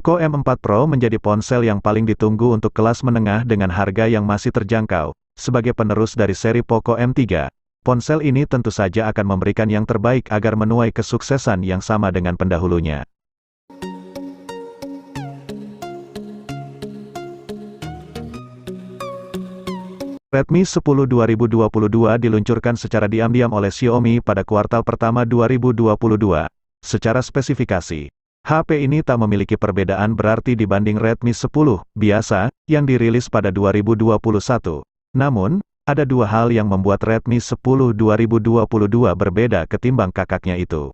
Poco M4 Pro menjadi ponsel yang paling ditunggu untuk kelas menengah dengan harga yang masih terjangkau. Sebagai penerus dari seri Poco M3, ponsel ini tentu saja akan memberikan yang terbaik agar menuai kesuksesan yang sama dengan pendahulunya. Redmi 10 2022 diluncurkan secara diam-diam oleh Xiaomi pada kuartal pertama 2022. Secara spesifikasi, HP ini tak memiliki perbedaan berarti dibanding Redmi 10 biasa yang dirilis pada 2021. Namun, ada dua hal yang membuat Redmi 10 2022 berbeda ketimbang kakaknya itu.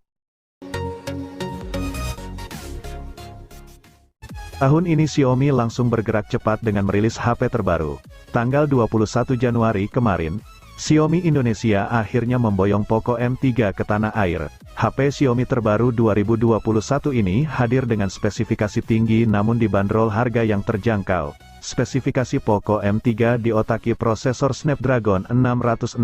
Tahun ini Xiaomi langsung bergerak cepat dengan merilis HP terbaru. Tanggal 21 Januari kemarin, Xiaomi Indonesia akhirnya memboyong Poco M3 ke tanah air. HP Xiaomi terbaru 2021 ini hadir dengan spesifikasi tinggi namun dibanderol harga yang terjangkau. Spesifikasi Poco M3 diotaki prosesor Snapdragon 662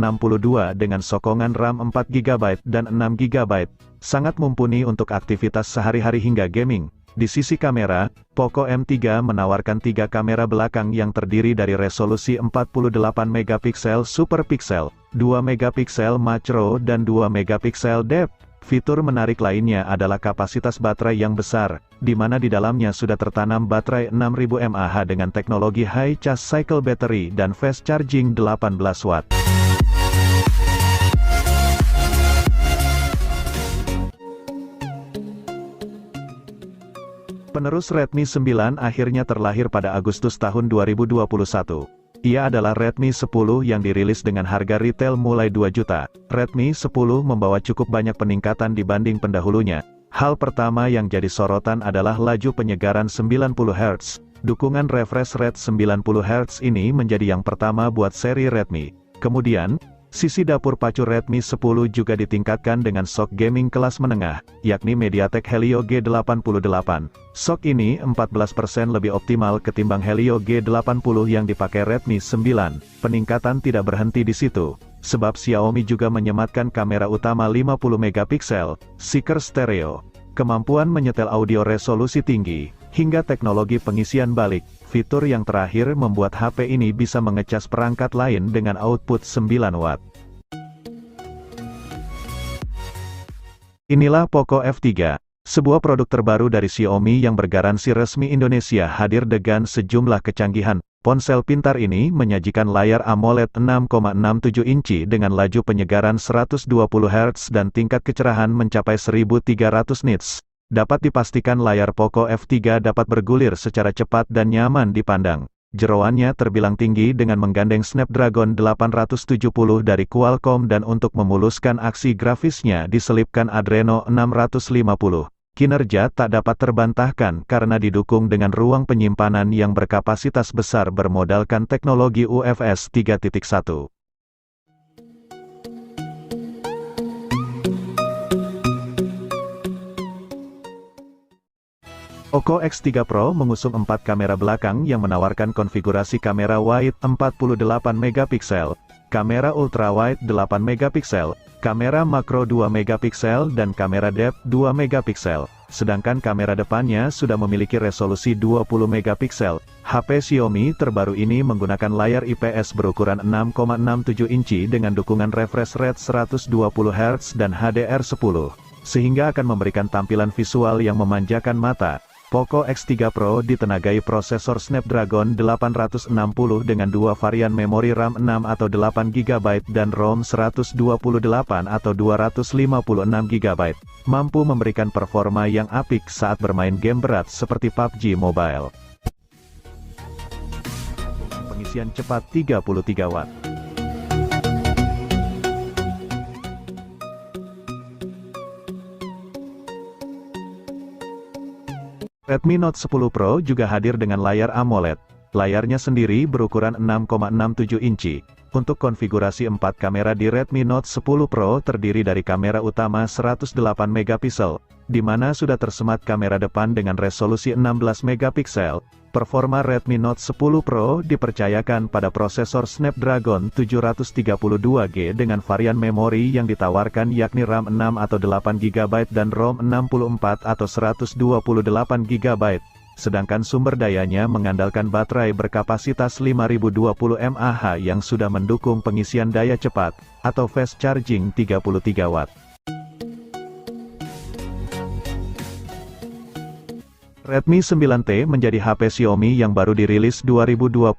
dengan sokongan RAM 4GB dan 6GB. Sangat mumpuni untuk aktivitas sehari-hari hingga gaming. Di sisi kamera, Poco M3 menawarkan 3 kamera belakang yang terdiri dari resolusi 48 megapiksel super pixel, 2 megapiksel macro dan 2 megapiksel depth. Fitur menarik lainnya adalah kapasitas baterai yang besar, di mana di dalamnya sudah tertanam baterai 6000 mAh dengan teknologi high charge cycle battery dan fast charging 18 watt. Penerus Redmi 9 akhirnya terlahir pada Agustus tahun 2021. Ia adalah Redmi 10 yang dirilis dengan harga retail mulai 2 juta. Redmi 10 membawa cukup banyak peningkatan dibanding pendahulunya. Hal pertama yang jadi sorotan adalah laju penyegaran 90 Hz. Dukungan refresh rate 90 Hz ini menjadi yang pertama buat seri Redmi. Kemudian, sisi dapur pacu Redmi 10 juga ditingkatkan dengan SoC gaming kelas menengah, yakni MediaTek Helio G88. SoC ini 14% lebih optimal ketimbang Helio G80 yang dipakai Redmi 9. Peningkatan tidak berhenti di situ, sebab Xiaomi juga menyematkan kamera utama 50 megapiksel, seeker stereo, kemampuan menyetel audio resolusi tinggi, hingga teknologi pengisian balik. Fitur yang terakhir membuat HP ini bisa mengecas perangkat lain dengan output 9 watt. Inilah Poco F3, sebuah produk terbaru dari Xiaomi yang bergaransi resmi Indonesia hadir dengan sejumlah kecanggihan. Ponsel pintar ini menyajikan layar AMOLED 6,67 inci dengan laju penyegaran 120 Hz dan tingkat kecerahan mencapai 1300 nits. Dapat dipastikan layar Poco F3 dapat bergulir secara cepat dan nyaman dipandang. Jeroannya terbilang tinggi dengan menggandeng Snapdragon 870 dari Qualcomm dan untuk memuluskan aksi grafisnya diselipkan Adreno 650. Kinerja tak dapat terbantahkan karena didukung dengan ruang penyimpanan yang berkapasitas besar bermodalkan teknologi UFS 3.1. Poco X3 Pro mengusung 4 kamera belakang yang menawarkan konfigurasi kamera wide 48 megapiksel, kamera ultrawide 8 megapiksel, kamera makro 2 megapiksel dan kamera depth 2 megapiksel. Sedangkan kamera depannya sudah memiliki resolusi 20 megapiksel. HP Xiaomi terbaru ini menggunakan layar IPS berukuran 6,67 inci dengan dukungan refresh rate 120 Hz dan HDR10, sehingga akan memberikan tampilan visual yang memanjakan mata. Poco X3 Pro ditenagai prosesor Snapdragon 860 dengan 2 varian memori RAM 6 atau 8GB dan ROM 128 atau 256GB. Mampu memberikan performa yang apik saat bermain game berat seperti PUBG Mobile. Pengisian cepat 33 watt. Redmi Note 10 Pro juga hadir dengan layar AMOLED. Layarnya sendiri berukuran 6,67 inci. Untuk konfigurasi 4 kamera di Redmi Note 10 Pro terdiri dari kamera utama 108 megapiksel, di mana sudah tersemat kamera depan dengan resolusi 16 megapiksel. Performa Redmi Note 10 Pro dipercayakan pada prosesor Snapdragon 732G dengan varian memori yang ditawarkan yakni RAM 6 atau 8GB dan ROM 64 atau 128GB. sedangkan sumber dayanya mengandalkan baterai berkapasitas 5020 mAh yang sudah mendukung pengisian daya cepat, atau fast charging 33 Watt. Redmi 9T menjadi HP Xiaomi yang baru dirilis 2021.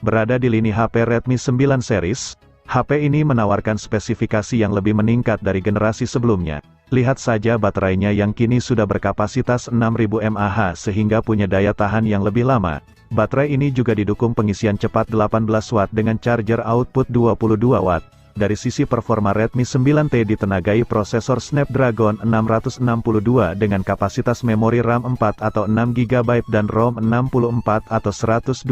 Berada di lini HP Redmi 9 series, HP ini menawarkan spesifikasi yang lebih meningkat dari generasi sebelumnya. Lihat saja baterainya yang kini sudah berkapasitas 6000 mAh sehingga punya daya tahan yang lebih lama. Baterai ini juga didukung pengisian cepat 18 Watt dengan charger output 22 Watt. Dari sisi performa Redmi 9T ditenagai prosesor Snapdragon 662 dengan kapasitas memori RAM 4 atau 6 GB dan ROM 64 atau 128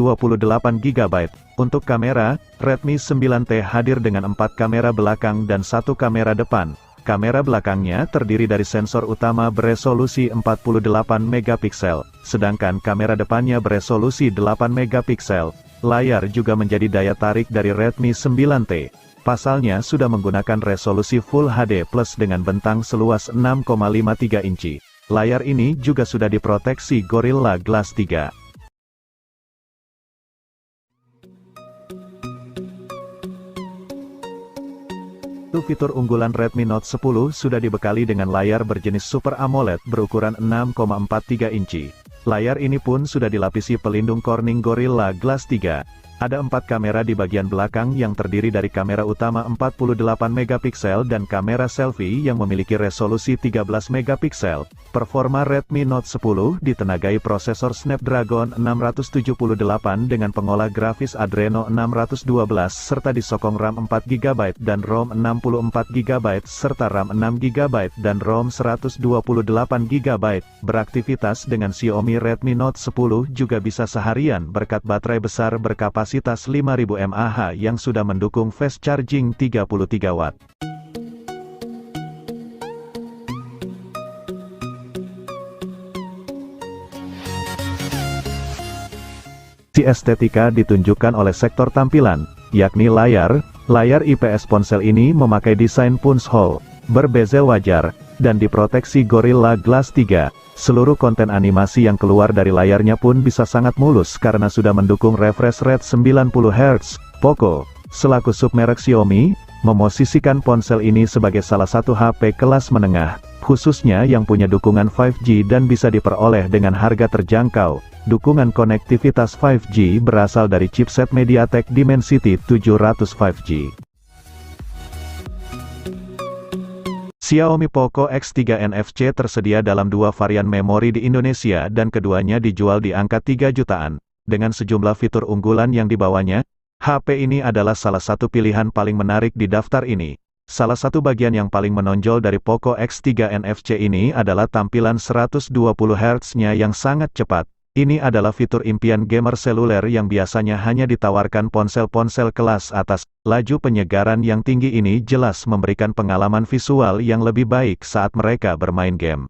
GB. Untuk kamera, Redmi 9T hadir dengan 4 kamera belakang dan 1 kamera depan. Kamera belakangnya terdiri dari sensor utama beresolusi 48 megapiksel, sedangkan kamera depannya beresolusi 8 megapiksel. Layar juga menjadi daya tarik dari Redmi 9T. Pasalnya sudah menggunakan resolusi Full HD Plus dengan bentang seluas 6,53 inci. Layar ini juga sudah diproteksi Gorilla Glass 3. Fitur unggulan Redmi Note 10 sudah dibekali dengan layar berjenis Super AMOLED berukuran 6,43 inci. Layar ini pun sudah dilapisi pelindung Corning Gorilla Glass 3. Ada 4 kamera di bagian belakang yang terdiri dari kamera utama 48 megapiksel dan kamera selfie yang memiliki resolusi 13 megapiksel. Performa Redmi Note 10 ditenagai prosesor Snapdragon 678 dengan pengolah grafis Adreno 612 serta disokong RAM 4 GB dan ROM 64 GB serta RAM 6 GB dan ROM 128 GB. Beraktivitas dengan Xiaomi Redmi Note 10 juga bisa seharian berkat baterai besar berkapasitas 5000 mAh yang sudah mendukung fast charging 33 Watt. Estetika ditunjukkan oleh sektor tampilan, yakni layar. Layar IPS ponsel ini memakai desain punch hole, berbezel wajar, dan diproteksi Gorilla Glass 3. Seluruh konten animasi yang keluar dari layarnya pun bisa sangat mulus karena sudah mendukung refresh rate 90 Hz. Poco, selaku submerek Xiaomi, memosisikan ponsel ini sebagai salah satu HP kelas menengah, khususnya yang punya dukungan 5G dan bisa diperoleh dengan harga terjangkau. Dukungan konektivitas 5G berasal dari chipset MediaTek Dimensity 700 5G. Xiaomi Poco X3 NFC tersedia dalam 2 varian memori di Indonesia dan keduanya dijual di angka 3 jutaan. Dengan sejumlah fitur unggulan yang dibawanya, HP ini adalah salah satu pilihan paling menarik di daftar ini. Salah satu bagian yang paling menonjol dari Poco X3 NFC ini adalah tampilan 120 Hz-nya yang sangat cepat. Ini adalah fitur impian gamer seluler yang biasanya hanya ditawarkan ponsel-ponsel kelas atas. Laju penyegaran yang tinggi ini jelas memberikan pengalaman visual yang lebih baik saat mereka bermain game.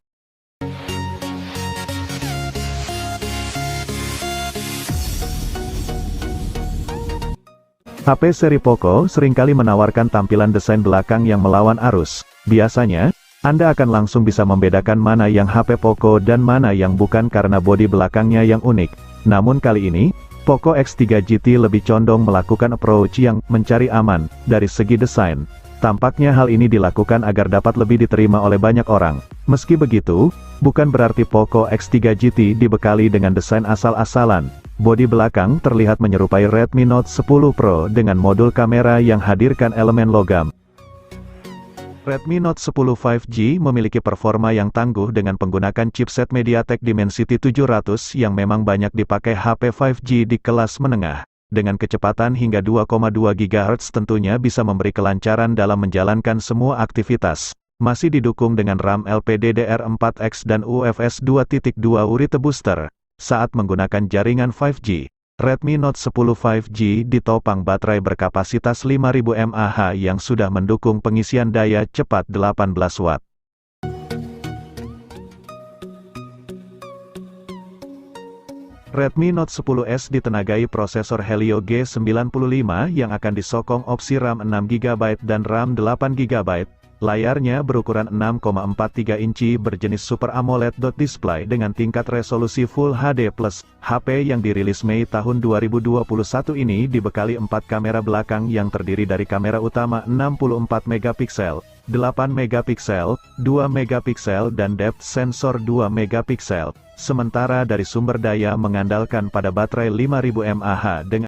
HP seri Poco seringkali menawarkan tampilan desain belakang yang melawan arus. Biasanya, Anda akan langsung bisa membedakan mana yang HP Poco dan mana yang bukan karena bodi belakangnya yang unik. Namun kali ini, Poco X3 GT lebih condong melakukan approach yang mencari aman dari segi desain. Tampaknya hal ini dilakukan agar dapat lebih diterima oleh banyak orang. Meski begitu, bukan berarti Poco X3 GT dibekali dengan desain asal-asalan. Bodi belakang terlihat menyerupai Redmi Note 10 Pro dengan modul kamera yang hadirkan elemen logam. Redmi Note 10 5G memiliki performa yang tangguh dengan penggunakan chipset MediaTek Dimensity 700 yang memang banyak dipakai HP 5G di kelas menengah. Dengan kecepatan hingga 2,2 GHz tentunya bisa memberi kelancaran dalam menjalankan semua aktivitas. Masih didukung dengan RAM LPDDR4X dan UFS 2.2 Urite Booster. Saat menggunakan jaringan 5G, Redmi Note 10 5G ditopang baterai berkapasitas 5000 mAh yang sudah mendukung pengisian daya cepat 18 Watt. Redmi Note 10s ditenagai prosesor Helio G95 yang akan disokong opsi RAM 6 GB dan RAM 8 GB. Layarnya berukuran 6,43 inci berjenis Super AMOLED display dengan tingkat resolusi Full HD+. HP yang dirilis Mei tahun 2021 ini dibekali 4 kamera belakang yang terdiri dari kamera utama 64 megapiksel, 8 megapiksel, 2 megapiksel dan depth sensor 2 megapiksel. Sementara dari sumber daya mengandalkan pada baterai 5000 mAh dengan